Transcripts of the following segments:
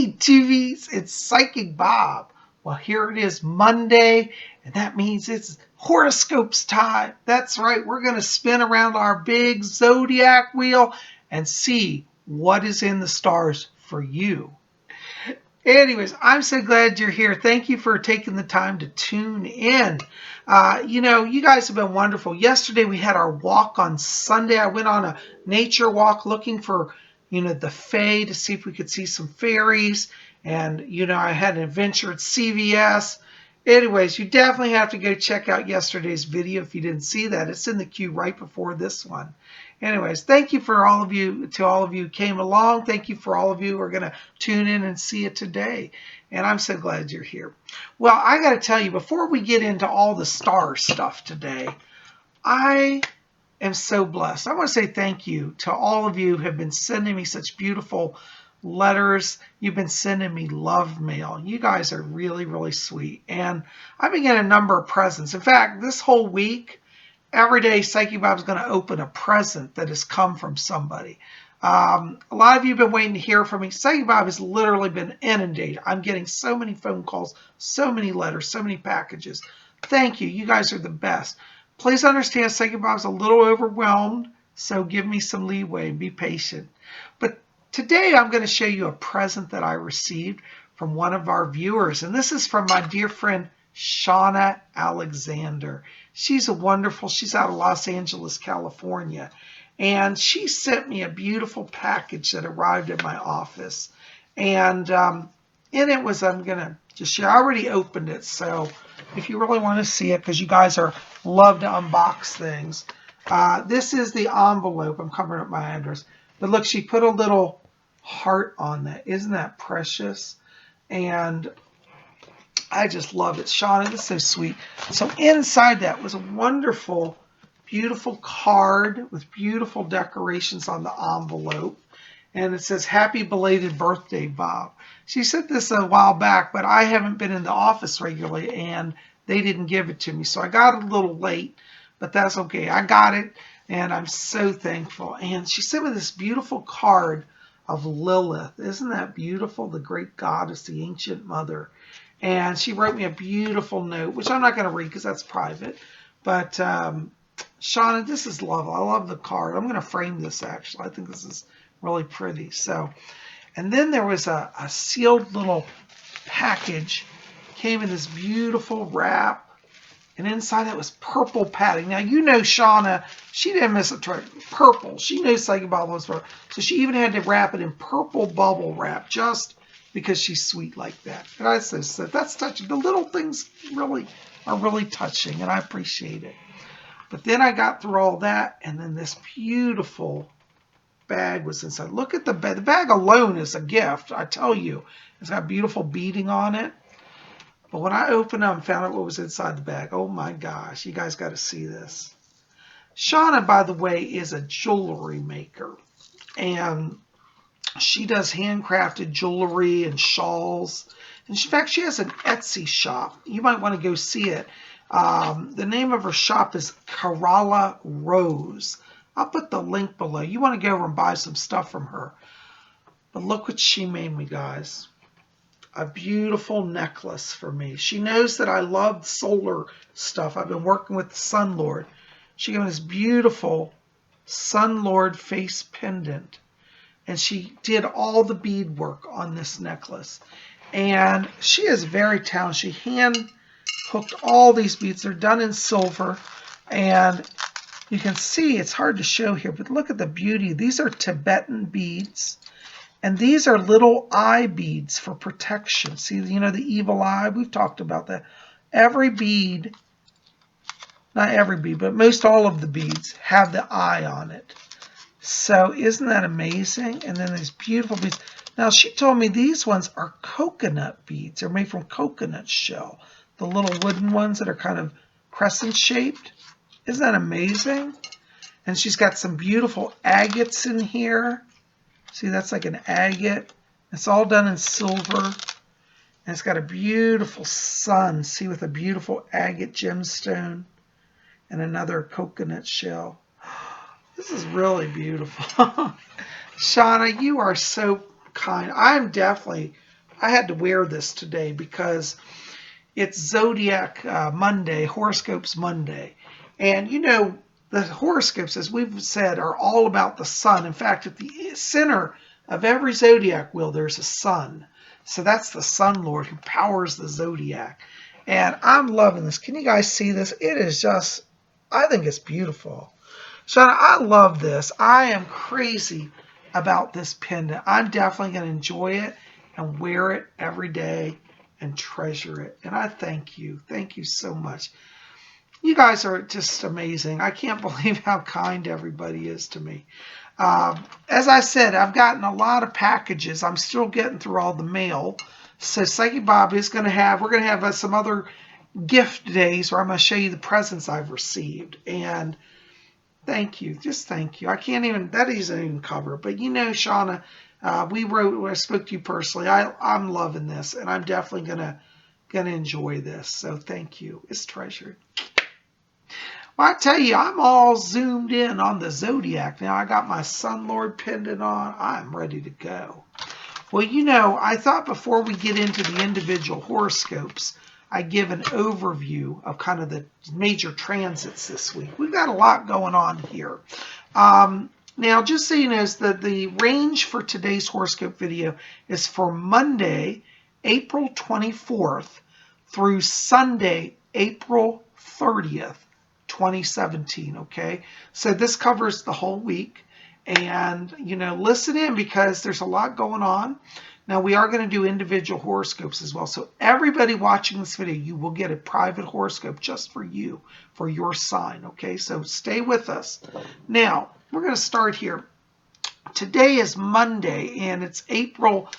Hey, TVs, it's Psychic Bob. Well, here it is Monday, and that means it's horoscopes time. That's right, we're going to spin around our big Zodiac wheel and see what is in the stars for you. Anyways, I'm so glad you're here. Thank you for taking the time to tune in. You guys have been wonderful. Yesterday we had our walk on Sunday. I went on a nature walk looking for, the fae to see if we could see some fairies. And, I had an adventure at CVS. Anyways, you definitely have to go check out yesterday's video if you didn't see that. It's in the queue right before this one. Anyways, thank you for all of you who came along. Thank you for all of you who are going to tune in and see it today. And I'm so glad you're here. Well, I got to tell you, before we get into all the star stuff today, I am so blessed. I want to say thank you to all of you who have been sending me such beautiful letters. You've been sending me love mail. You guys are really, really sweet. And I've been getting a number of presents. In fact, this whole week, every day, Psychic Bob's going to open a present that has come from somebody. A lot of you have been waiting to hear from me. Psychic Bob has literally been inundated. I'm getting so many phone calls, so many letters, so many packages. Thank you. You guys are the best. Please understand Psychic Bob's a little overwhelmed, so give me some leeway and be patient. But today I'm going to show you a present that I received from one of our viewers. And this is from my dear friend, Shawna Alexander. She's she's out of Los Angeles, California. And she sent me a beautiful package that arrived at my office. And in it was, I'm going to just share, I already opened it. So if you really want to see it, because you guys love to unbox things. This is the envelope. I'm covering up my address. But look, she put a little heart on that. Isn't that precious? And I just love it. Shana, this is so sweet. So inside that was a wonderful, beautiful card with beautiful decorations on the envelope. And it says, "Happy belated birthday, Bob." She sent this a while back, but I haven't been in the office regularly, and they didn't give it to me. So I got a little late, but that's okay. I got it, and I'm so thankful. And she sent me this beautiful card of Lilith. Isn't that beautiful? The great goddess, the ancient mother. And she wrote me a beautiful note, which I'm not going to read because that's private. But Shawna, this is lovely. I love the card. I'm going to frame this, actually. I think this is really pretty. And then there was a sealed little package. Came in this beautiful wrap. And inside it was purple padding. Now, Shawna, she didn't miss a trick. Purple. She knows Psychic Bob was purple. So she even had to wrap it in purple bubble wrap just because she's sweet like that. And I said, that's touching. The little things are really touching, and I appreciate it. But then I got through all that, and then this beautiful bag was inside. Look at the bag. The bag alone is a gift, I tell you. It's got beautiful beading on it. But when I opened up and found out what was inside the bag, oh my gosh, you guys got to see this. Shawna, by the way, is a jewelry maker. And she does handcrafted jewelry and shawls. And in fact, she has an Etsy shop. You might want to go see it. The name of her shop is Kerala Rose. I'll put the link below. You want to go over and buy some stuff from her. But look what she made me, guys. A beautiful necklace for me. She knows that I love solar stuff. I've been working with the Sun Lord. She gave me this beautiful Sun Lord face pendant. And she did all the bead work on this necklace. And she is very talented. She hand hooked all these beads. They're done in silver. And you can see, it's hard to show here, but look at the beauty. These are Tibetan beads. And these are little eye beads for protection. See, the evil eye? We've talked about that. Every bead, not every bead, but most all of the beads have the eye on it. So isn't that amazing? And then these beautiful beads. Now, she told me these ones are coconut beads. They're made from coconut shell. The little wooden ones that are kind of crescent shaped. Isn't that amazing? And she's got some beautiful agates in here. See, that's like an agate. It's all done in silver. And it's got a beautiful sun, see, with a beautiful agate gemstone and another coconut shell. This is really beautiful. Shana, you are so kind. I'm definitely I had to wear this today because it's Zodiac Monday, Horoscopes Monday. And you know, the horoscopes, as we've said, are all about the sun. In fact, at the center of every zodiac wheel, there's a sun. So that's the Sun Lord who powers the zodiac. And I'm loving this. Can you guys see this? It is just, I think it's beautiful. Shana, I love this. I am crazy about this pendant. I'm definitely going to enjoy it and wear it every day and treasure it. And I thank you. Thank you so much. You guys are just amazing. I can't believe how kind everybody is to me. As I said, I've gotten a lot of packages. I'm still getting through all the mail. So Psychic Bob is going to have, we're going to have some other gift days where I'm going to show you the presents I've received. And thank you. Just thank you. I can't even, that isn't even cover. But you know, Shawna, we wrote, when I spoke to you personally, I'm loving this. And I'm definitely going to enjoy this. So thank you. It's treasured. Well, I tell you, I'm all zoomed in on the Zodiac. Now I got my Sun Lord pendant on. I'm ready to go. Well, you know, I thought before we get into the individual horoscopes, I give an overview of kind of the major transits this week. We've got a lot going on here. Now, just so you know, the range for today's horoscope video is for Monday, April 24th through Sunday, April 30th. 2017, okay? So this covers the whole week. And, you know, listen in because there's a lot going on. Now, we are going to do individual horoscopes as well. So everybody watching this video, you will get a private horoscope just for you, for your sign, okay? So stay with us. Now, we're going to start here. Today is Monday, and it's April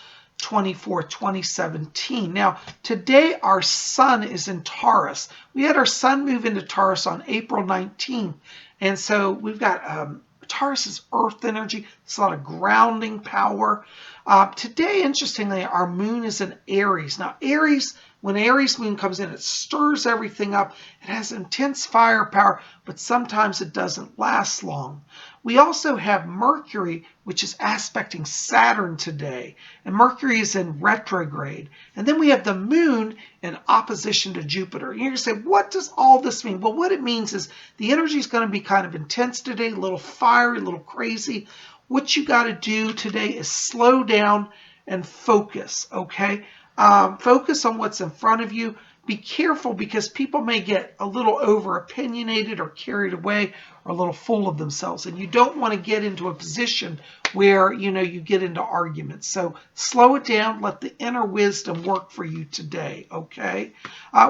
24th, 2017. Now, today our sun is in Taurus. We had our sun move into Taurus on April 19th. And so we've got Taurus is earth energy. It's a lot of grounding power. Today, interestingly, our moon is in Aries. Now, Aries, when Aries moon comes in, it stirs everything up. It has intense firepower, but sometimes it doesn't last long. We also have Mercury, which is aspecting Saturn today. And Mercury is in retrograde. And then we have the moon in opposition to Jupiter. And you're going to say, what does all this mean? Well, what it means is the energy is going to be kind of intense today, a little fiery, a little crazy. What you got to do today is slow down and focus, okay? Focus on what's in front of you. Be careful because people may get a little over opinionated or carried away or a little full of themselves. And you don't want to get into a position where, you know, you get into arguments. So slow it down. Let the inner wisdom work for you today, okay?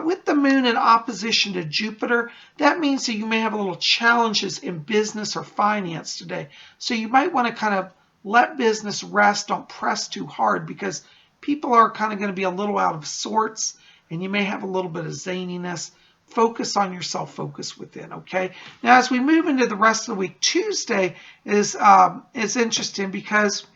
With the moon in opposition to Jupiter, that means that you may have a little challenges in business or finance today. So you might want to kind of let business rest. Don't press too hard because people are kind of going to be a little out of sorts. And you may have a little bit of zaniness. Focus on yourself, focus within, okay? Now, as we move into the rest of the week, Tuesday is interesting because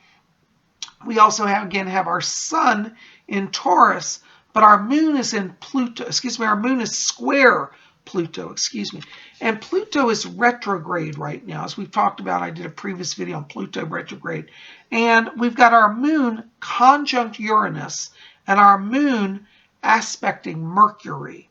we also have our sun in Taurus, but our moon is in Pluto. Our moon is square Pluto, And Pluto is retrograde right now. As we've talked about, I did a previous video on Pluto retrograde. And we've got our moon conjunct Uranus and our moon aspecting Mercury.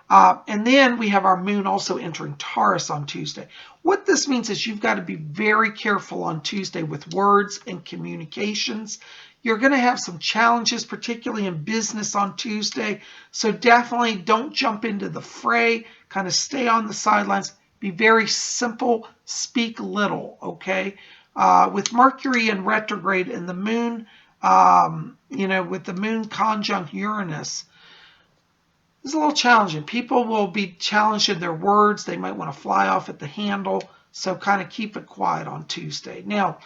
And then we have our moon also entering Taurus on Tuesday. What this means is you've got to be very careful on Tuesday with words and communications. You're going to have some challenges, particularly in business on Tuesday. So definitely don't jump into the fray. Kind of stay on the sidelines. Be very simple. Speak little, okay? With Mercury in retrograde and the moon, with the moon conjunct Uranus, it's a little challenging. People will be challenged in their words. They might want to fly off at the handle. So kind of keep it quiet on Tuesday. Now,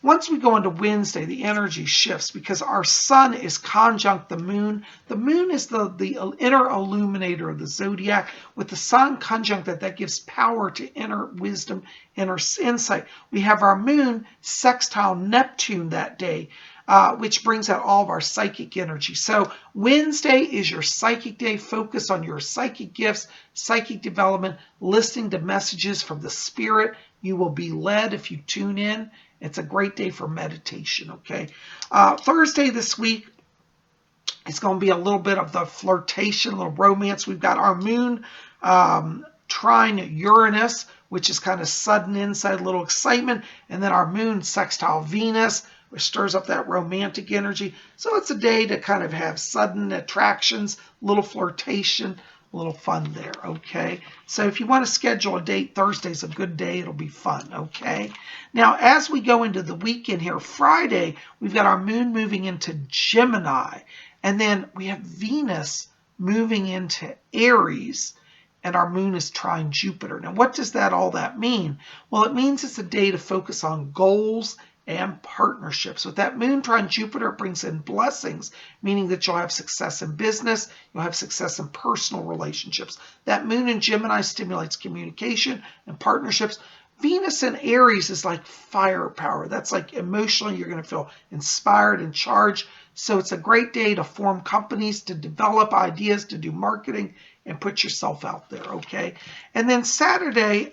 once we go into Wednesday, the energy shifts because our sun is conjunct the moon. The moon is the inner illuminator of the zodiac. With the sun conjunct that gives power to inner wisdom, inner insight. We have our moon sextile Neptune that day, which brings out all of our psychic energy. So Wednesday is your psychic day. Focus on your psychic gifts, psychic development, listening to messages from the spirit. You will be led if you tune in. It's a great day for meditation, okay? Thursday this week, It's going to be a little bit of the flirtation, a little romance. We've got our moon trine Uranus, which is kind of sudden insight, a little excitement. And then our moon sextile Venus, which stirs up that romantic energy. So it's a day to kind of have sudden attractions, a little flirtation, a little fun there, okay? So if you want to schedule a date, Thursday's a good day. It'll be fun, okay? Now, as we go into the weekend here, Friday, we've got our moon moving into Gemini. And then we have Venus moving into Aries, and our moon is trine Jupiter. Now, what does all that mean? Well, it means it's a day to focus on goals and partnerships. With that moon trine Jupiter, it brings in blessings, meaning that you'll have success in business, you'll have success in personal relationships. That moon in Gemini stimulates communication and partnerships. Venus in Aries is like firepower. That's like emotionally, you're going to feel inspired and charged. So it's a great day to form companies, to develop ideas, to do marketing, and put yourself out there, okay? And then Saturday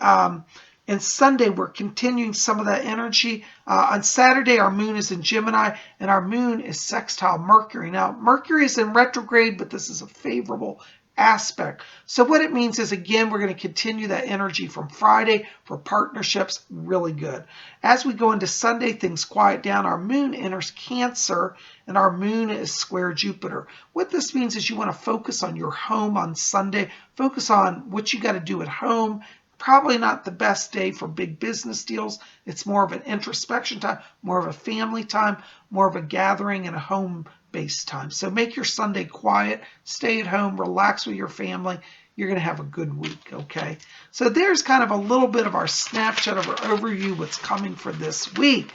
and Sunday, we're continuing some of that energy. On Saturday, our moon is in Gemini, and our moon is sextile Mercury. Now, Mercury is in retrograde, but this is a favorable aspect. So what it means is, again, we're going to continue that energy from Friday for partnerships, really good. As we go into Sunday, things quiet down. Our moon enters Cancer, and our moon is square Jupiter. What this means is you want to focus on your home on Sunday, focus on what you got to do at home. Probably not the best day for big business deals. It's more of an introspection time, more of a family time, more of a gathering and a home-based time. So make your Sunday quiet, stay at home, relax with your family. You're going to have a good week, okay? So there's kind of a little bit of our snapshot of our overview, what's coming for this week.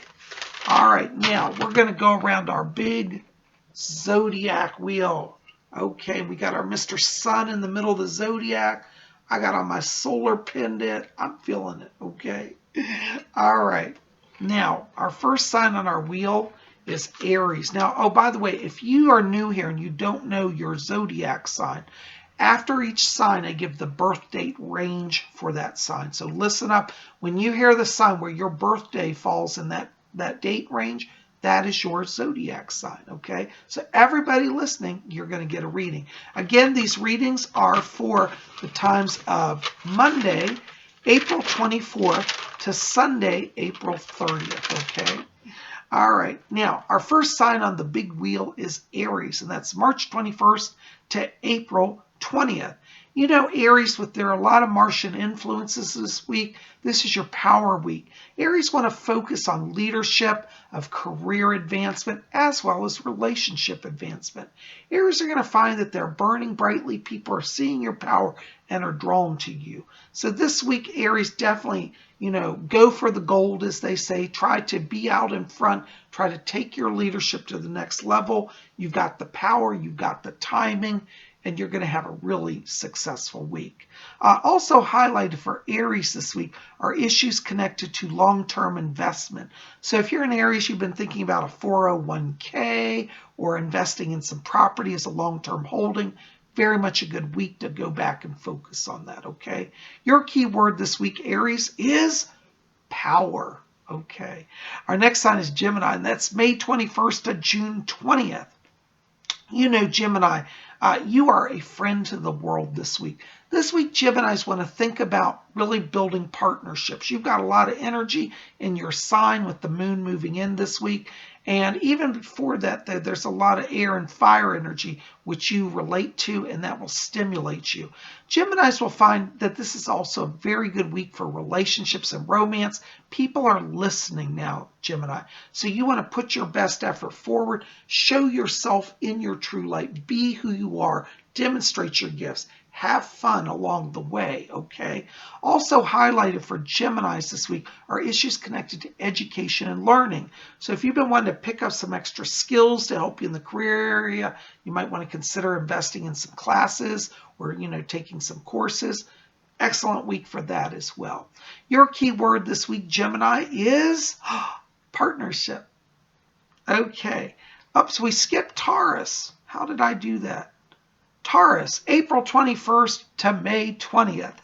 All right, now we're going to go around our big zodiac wheel. Okay, we got our Mr. Sun in the middle of the zodiac. I got on my solar pendant. I'm feeling it, okay? All right. Now, our first sign on our wheel is Aries. Now, oh, by the way, if you are new here and you don't know your zodiac sign, after each sign, I give the birth date range for that sign. So listen up. When you hear the sign where your birthday falls in that date range, that is your zodiac sign, okay? So everybody listening, you're going to get a reading. Again, these readings are for the times of Monday, April 24th to Sunday, April 30th, okay? All right, now our first sign on the big wheel is Aries, and that's March 21st to April 20th. You know, Aries, there are a lot of Martian influences this week. This is your power week. Aries want to focus on leadership, of career advancement, as well as relationship advancement. Aries are going to find that they're burning brightly. People are seeing your power and are drawn to you. So this week, Aries, definitely, go for the gold, as they say. Try to be out in front. Try to take your leadership to the next level. You've got the power. You've got the timing. And you're going to have a really successful week. Also highlighted for Aries this week are issues connected to long-term investment. So if you're in Aries, you've been thinking about a 401k or investing in some property as a long-term holding, very much a good week to go back and focus on that, okay? Your key word this week, Aries, is power, okay? Our next sign is Gemini, and that's May 21st to June 20th. You know, Gemini, you are a friend to the world this week. This week, Geminis want to think about really building partnerships. You've got a lot of energy in your sign with the moon moving in this week. And even before that, there's a lot of air and fire energy, which you relate to, and that will stimulate you. Geminis will find that this is also a very good week for relationships and romance. People are listening now, Gemini. So you want to put your best effort forward. Show yourself in your true light. Be who you are. Demonstrate your gifts. Have fun along the way, okay? Also highlighted for Geminis this week are issues connected to education and learning. So if you've been wanting to pick up some extra skills to help you in the career area, you might want to consider investing in some classes or, taking some courses. Excellent week for that as well. Your key word this week, Gemini, is partnership. Okay. So we skipped Taurus. How did I do that? Taurus, April 21st to May 20th.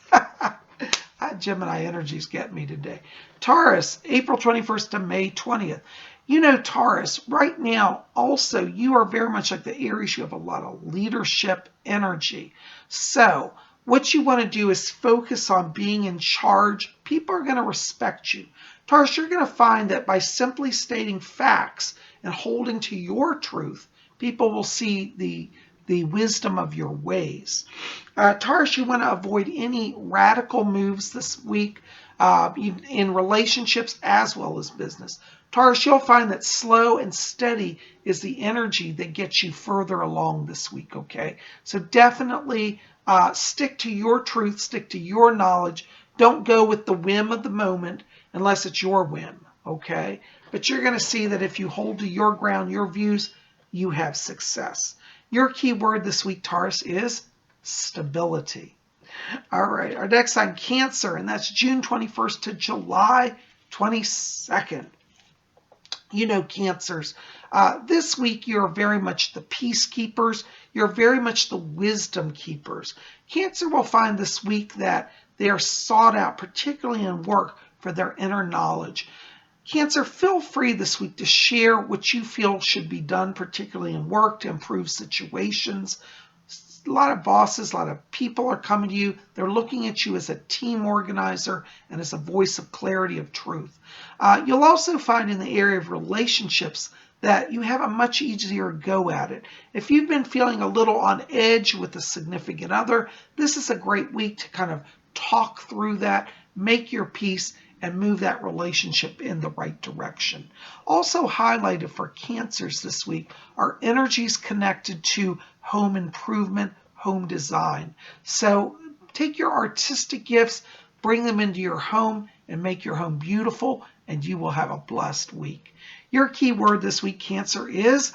Gemini energy's getting me today. Taurus, April 21st to May 20th. You know, Taurus, right now, also, you are very much like the Aries. You have a lot of leadership energy. So, what you want to do is focus on being in charge. People are going to respect you. Taurus, you're going to find that by simply stating facts and holding to your truth, people will see the wisdom of your ways. Taurus, you want to avoid any radical moves this week in relationships as well as business. Taurus, you'll find that slow and steady is the energy that gets you further along this week, okay? So definitely stick to your truth, stick to your knowledge. Don't go with the whim of the moment unless it's your whim, okay? But you're going to see that if you hold to your ground, your views, you have success. Your key word this week, Taurus, is stability. All right, our next sign, Cancer, and that's June 21st to July 22nd. You know, Cancers, this week you're very much the peacekeepers. You're very much the wisdom keepers. Cancer will find this week that they are sought out, particularly in work, for their inner knowledge. Cancer, feel free this week to share what you feel should be done, particularly in work, to improve situations. A lot of bosses, a lot of people are coming to you. They're looking at you as a team organizer and as a voice of clarity of truth. You'll also find in the area of relationships that you have a much easier go at it. If you've been feeling a little on edge with a significant other, this is a great week to kind of talk through that, make your peace, and move that relationship in the right direction. Also highlighted for Cancers this week are energies connected to home improvement, home design. So take your artistic gifts, bring them into your home, and make your home beautiful, and you will have a blessed week. Your key word this week, Cancer, is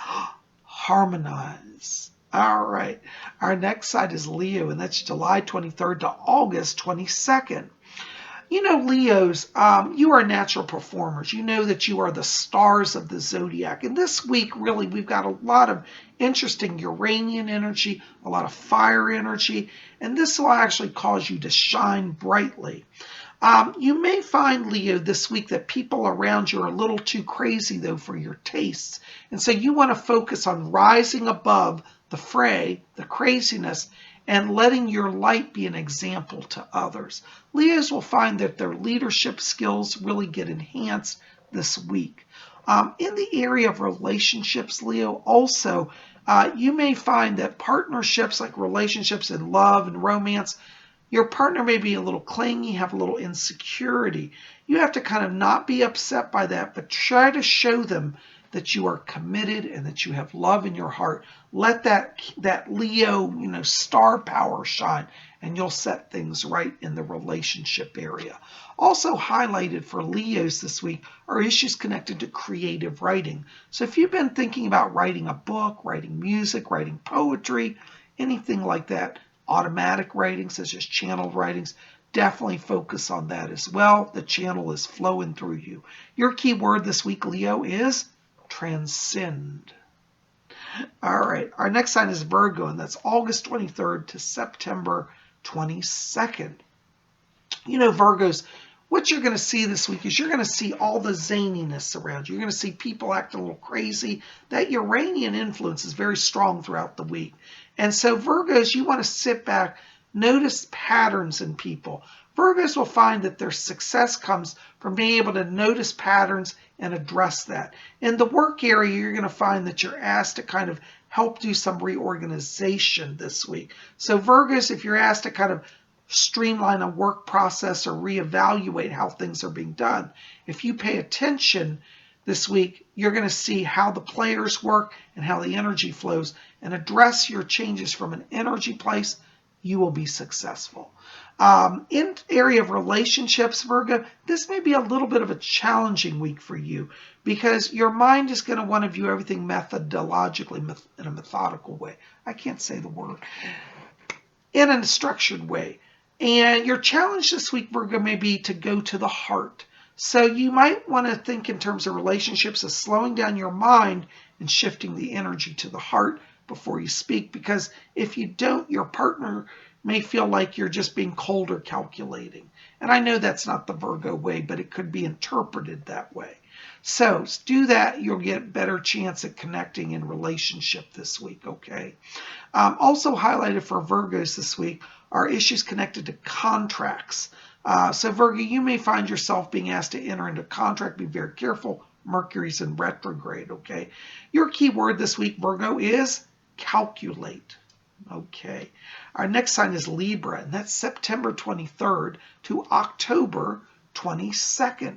harmonize. All right. Our next side is Leo, and that's July 23rd to August 22nd. You know, Leos, you are natural performers. You know that you are the stars of the zodiac. And this week, really, we've got a lot of interesting Uranian energy, a lot of fire energy, and this will actually cause you to shine brightly. You may find, Leo, this week that people around you are a little too crazy, though, for your tastes. And so you want to focus on rising above the fray, the craziness, and letting your light be an example to others. Leos will find that their leadership skills really get enhanced this week. In the area of relationships, Leo, also, you may find that partnerships, like relationships in love and romance, your partner may be a little clingy, have a little insecurity. You have to kind of not be upset by that, but try to show them that you are committed and that you have love in your heart. Let that Leo, star power shine, and you'll set things right in the relationship area. Also highlighted for Leos this week are issues connected to creative writing. So if you've been thinking about writing a book, writing music, writing poetry, anything like that, automatic writing such as channeled writings, definitely focus on that as well. The channel is flowing through you. Your key word this week, Leo, is transcend. All right, our next sign is Virgo, and that's August 23rd to September 22nd. You know, Virgos, what you're going to see this week is you're going to see all the zaniness around you. You're going to see people acting a little crazy. That Uranian influence is very strong throughout the week. And so Virgos, you want to sit back, notice patterns in people. Virgos will find that their success comes from being able to notice patterns and address that. In the work area, you're going to find that you're asked to kind of help do some reorganization this week. So Virgos, if you're asked to kind of streamline a work process or reevaluate how things are being done, if you pay attention this week, you're going to see how the players work and how the energy flows, and address your changes from an energy place. You will be successful. In area of relationships, Virgo, this may be a little bit of a challenging week for you because your mind is going to want to view everything methodologically, in a methodical way. I can't say the word. In a structured way. And your challenge this week, Virgo, may be to go to the heart. So you might want to think in terms of relationships as slowing down your mind and shifting the energy to the heart before you speak, because if you don't, your partner may feel like you're just being cold or calculating. And I know that's not the Virgo way, but it could be interpreted that way. So do that. You'll get a better chance at connecting in relationship this week, okay? Also highlighted for Virgos this week are issues connected to contracts. So Virgo, you may find yourself being asked to enter into a contract. Be very careful. Mercury's in retrograde, okay? Your key word this week, Virgo, is calculate. Okay. Our next sign is Libra, and that's September 23rd to October 22nd.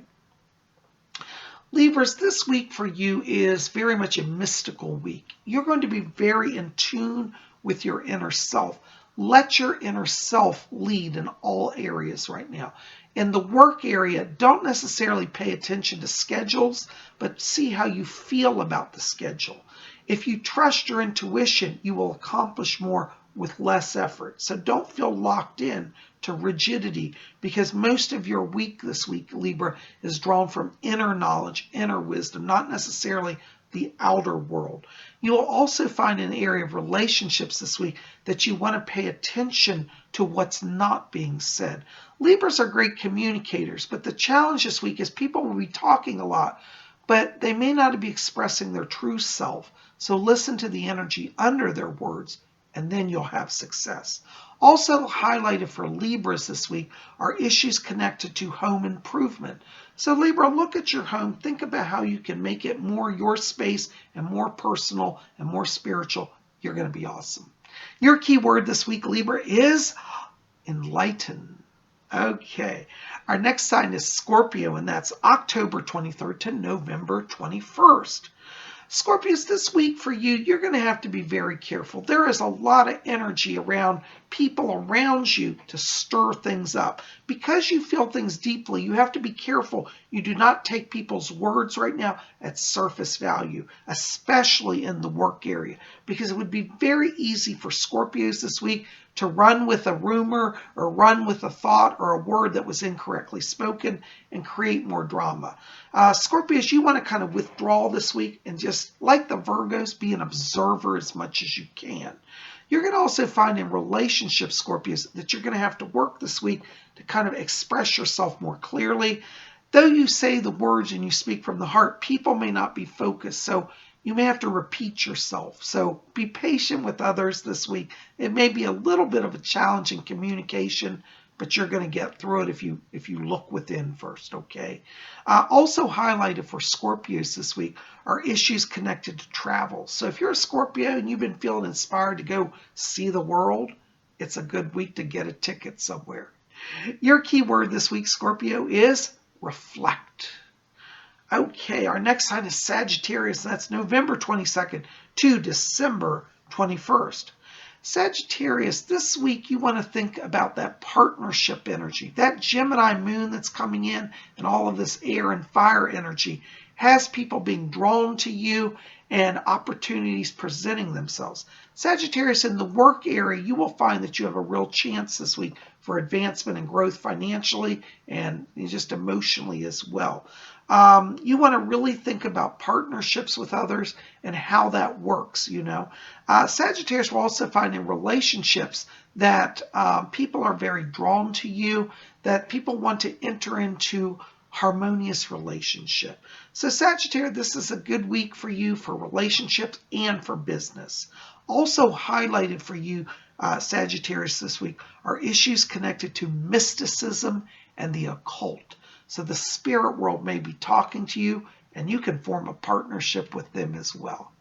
Libras, this week for you is very much a mystical week. You're going to be very in tune with your inner self. Let your inner self lead in all areas right now. In the work area, don't necessarily pay attention to schedules, but see how you feel about the schedule. If you trust your intuition, you will accomplish more with less effort. So don't feel locked in to rigidity, because most of your week this week, Libra, is drawn from inner knowledge, inner wisdom, not necessarily the outer world. You will also find an area of relationships this week that you want to pay attention to what's not being said. Libras are great communicators, but the challenge this week is people will be talking a lot, but they may not be expressing their true self. So listen to the energy under their words, and then you'll have success. Also highlighted for Libras this week are issues connected to home improvement. So Libra, look at your home. Think about how you can make it more your space and more personal and more spiritual. You're going to be awesome. Your key word this week, Libra, is enlighten. Okay. Our next sign is Scorpio, and that's October 23rd to November 21st. Scorpios, this week for you, you're going to have to be very careful. There is a lot of energy around people around you to stir things up. Because you feel things deeply, you have to be careful. You do not take people's words right now at surface value, especially in the work area, because it would be very easy for Scorpios this week to run with a rumor or run with a thought or a word that was incorrectly spoken and create more drama. Scorpios, you want to kind of withdraw this week and just, like the Virgos, be an observer as much as you can. You're going to also find in relationships, Scorpios, that you're going to have to work this week to kind of express yourself more clearly. Though you say the words and you speak from the heart, people may not be focused. So you may have to repeat yourself. So be patient with others this week. It may be a little bit of a challenge in communication, but you're going to get through it if you look within first, okay? Also highlighted for Scorpios this week are issues connected to travel. So if you're a Scorpio and you've been feeling inspired to go see the world, it's a good week to get a ticket somewhere. Your key word this week, Scorpio, is reflect. Okay, our next sign is Sagittarius, and that's November 22nd to December 21st. Sagittarius, this week you want to think about that partnership energy. That Gemini moon that's coming in and all of this air and fire energy has people being drawn to you and opportunities presenting themselves. Sagittarius, in the work area, you will find that you have a real chance this week for advancement and growth financially and just emotionally as well. You want to really think about partnerships with others and how that works, you know. Sagittarius will also find in relationships that people are very drawn to you, that people want to enter into harmonious relationship. So Sagittarius, this is a good week for you for relationships and for business. Also highlighted for you, Sagittarius, this week are issues connected to mysticism and the occult. So the spirit world may be talking to you, and you can form a partnership with them as well.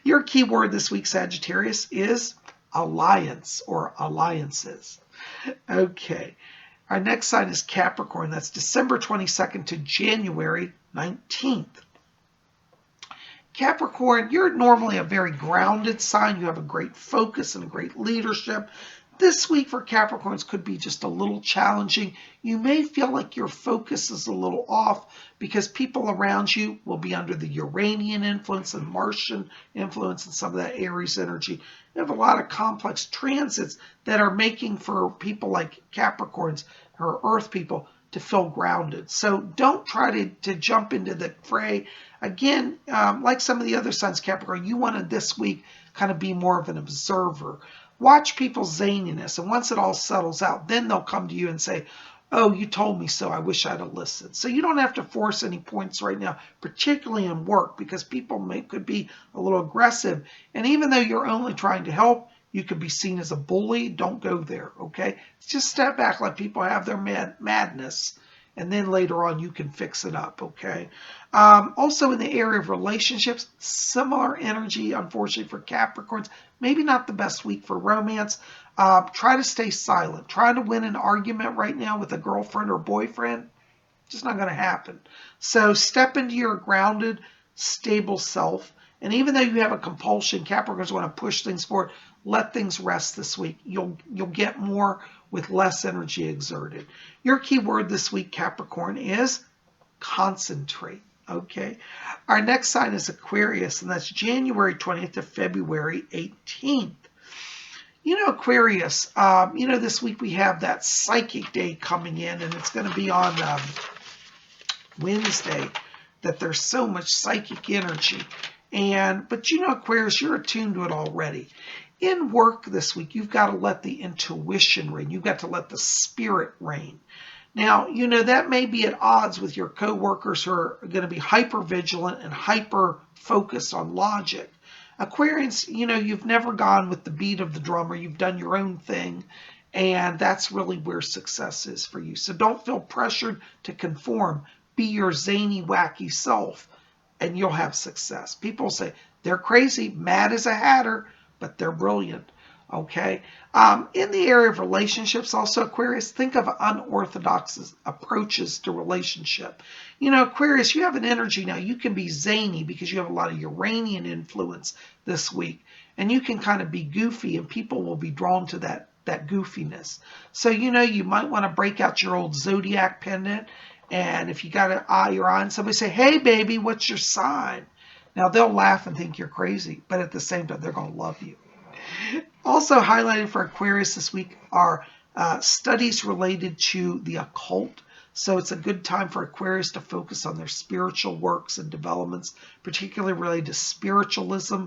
Your key word this week, Sagittarius, is alliance or alliances. Okay. Our next sign is Capricorn. That's December 22nd to January 19th. Capricorn, you're normally a very grounded sign. You have a great focus and a great leadership. This week for Capricorns could be just a little challenging. You may feel like your focus is a little off because people around you will be under the Uranian influence and Martian influence and some of that Aries energy. You have a lot of complex transits that are making for people like Capricorns or Earth people to feel grounded. So don't try to jump into the fray. Again, like some of the other signs, Capricorn, you want to this week kind of be more of an observer. Watch people's zaniness, and once it all settles out, then they'll come to you and say, oh, you told me so, I wish I'd have listened. So you don't have to force any points right now, particularly in work, because people could be a little aggressive. And even though you're only trying to help, you could be seen as a bully. Don't go there, okay? Just step back, let people have their madness, and then later on you can fix it up, okay? Also in the area of relationships, similar energy, unfortunately, for Capricorns. Maybe not the best week for romance. Try to stay silent. Try to win an argument right now with a girlfriend or boyfriend. Just not going to happen. So step into your grounded, stable self. And even though you have a compulsion, Capricorns want to push things forward, let things rest this week. You'll get more with less energy exerted. Your key word this week, Capricorn, is concentrate. Okay. Our next sign is Aquarius, and that's January 20th to February 18th. You know, Aquarius, this week we have that psychic day coming in, and it's going to be on Wednesday, that there's so much psychic energy. But Aquarius, you're attuned to it already. In work this week, you've got to let the intuition reign. You've got to let the spirit reign. Now, that may be at odds with your coworkers who are going to be hyper vigilant and hyper focused on logic. Aquarians, you've never gone with the beat of the drummer. You've done your own thing, and that's really where success is for you. So don't feel pressured to conform. Be your zany, wacky self, and you'll have success. People say they're crazy, mad as a hatter, but they're brilliant. Okay. In the area of relationships, also Aquarius, think of unorthodox approaches to relationship. Aquarius, you have an energy now. You can be zany because you have a lot of Uranian influence this week, and you can kind of be goofy, and people will be drawn to that goofiness. So you might want to break out your old Zodiac pendant, and if you got your eye on somebody, say, "Hey, baby, what's your sign?" Now they'll laugh and think you're crazy, but at the same time, they're going to love you. Also highlighted for Aquarius this week are studies related to the occult. So it's a good time for Aquarius to focus on their spiritual works and developments, particularly related to spiritualism,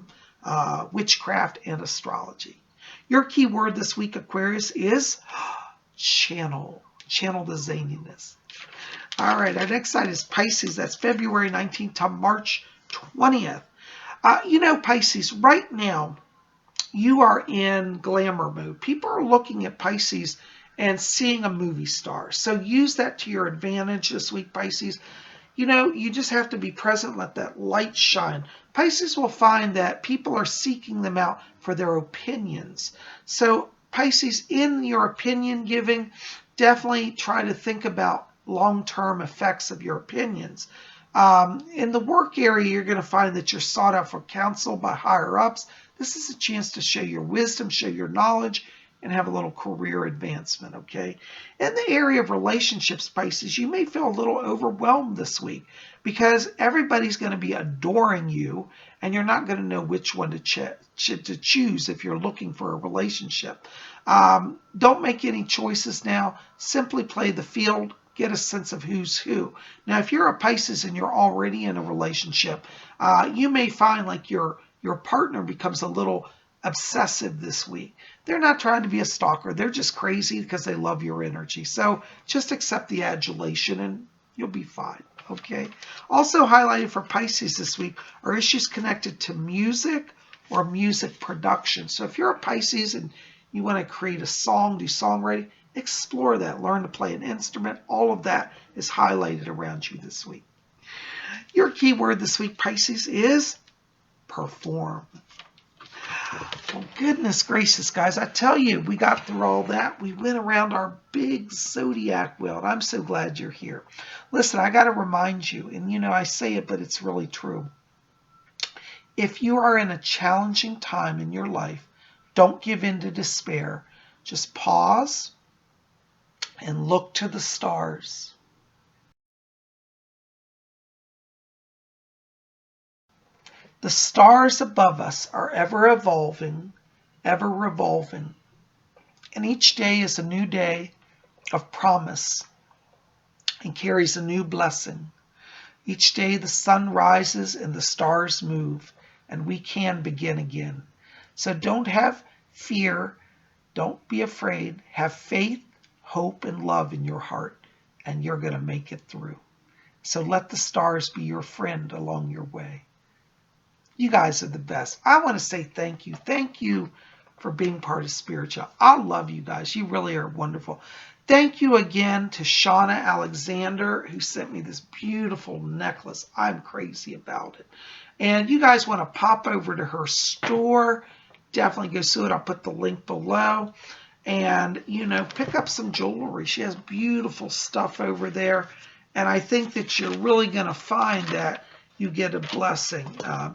witchcraft, and astrology. Your key word this week, Aquarius, is channel. Channel the zaniness. All right, our next sign is Pisces. That's February 19th to March 20th. Pisces, right now, you are in glamour mode. People are looking at Pisces and seeing a movie star. So use that to your advantage this week, Pisces. You just have to be present, let that light shine. Pisces will find that people are seeking them out for their opinions. So Pisces, in your opinion giving, definitely try to think about long-term effects of your opinions. In the work area, you're going to find that you're sought out for counsel by higher ups. This is a chance to show your wisdom, show your knowledge, and have a little career advancement, okay? In the area of relationships, Pisces, you may feel a little overwhelmed this week because everybody's going to be adoring you, and you're not going to know which one to choose if you're looking for a relationship. Don't make any choices now. Simply play the field. Get a sense of who's who. Now, if you're a Pisces and you're already in a relationship, you may find like your partner becomes a little obsessive this week. They're not trying to be a stalker. They're just crazy because they love your energy. So just accept the adulation and you'll be fine. Okay. Also highlighted for Pisces this week are issues connected to music or music production. So if you're a Pisces and you want to create a song, do songwriting, explore that. Learn to play an instrument. All of that is highlighted around you this week. Your key word this week, Pisces, is perform. Well, goodness gracious, guys, I tell you, we got through all that. We went around our big zodiac wheel, and I'm so glad you're here. Listen, I got to remind you, and I say it, but it's really true. If you are in a challenging time in your life, don't give in to despair. Just pause and look to the stars. The stars above us are ever evolving, ever revolving. And each day is a new day of promise and carries a new blessing. Each day the sun rises and the stars move, and we can begin again. So don't have fear. Don't be afraid. Have faith, hope and love in your heart, and you're going to make it through. So let the stars be your friend along your way. You guys are the best. I want to say thank you. Thank you for being part of Spiritual. I love you guys. You really are wonderful. Thank you again to Shawna Alexander, who sent me this beautiful necklace. I'm crazy about it. And you guys want to pop over to her store, definitely go see it. I'll put the link below. And, pick up some jewelry. She has beautiful stuff over there. And I think that you're really going to find that you get a blessing.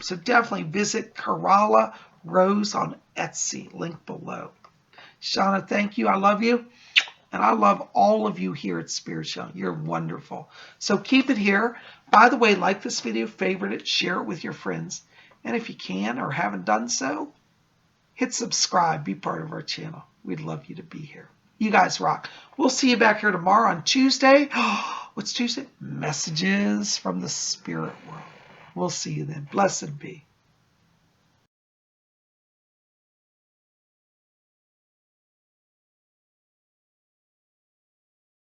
So definitely visit Kerala Rose on Etsy, link below. Shana, thank you. I love you. And I love all of you here at Spiritual. You're wonderful. So keep it here. By the way, like this video, favorite it, share it with your friends. And if you can or haven't done so, hit subscribe. Be part of our channel. We'd love you to be here. You guys rock. We'll see you back here tomorrow on Tuesday. What's Tuesday? Messages from the spirit world. We'll see you then. Blessed be.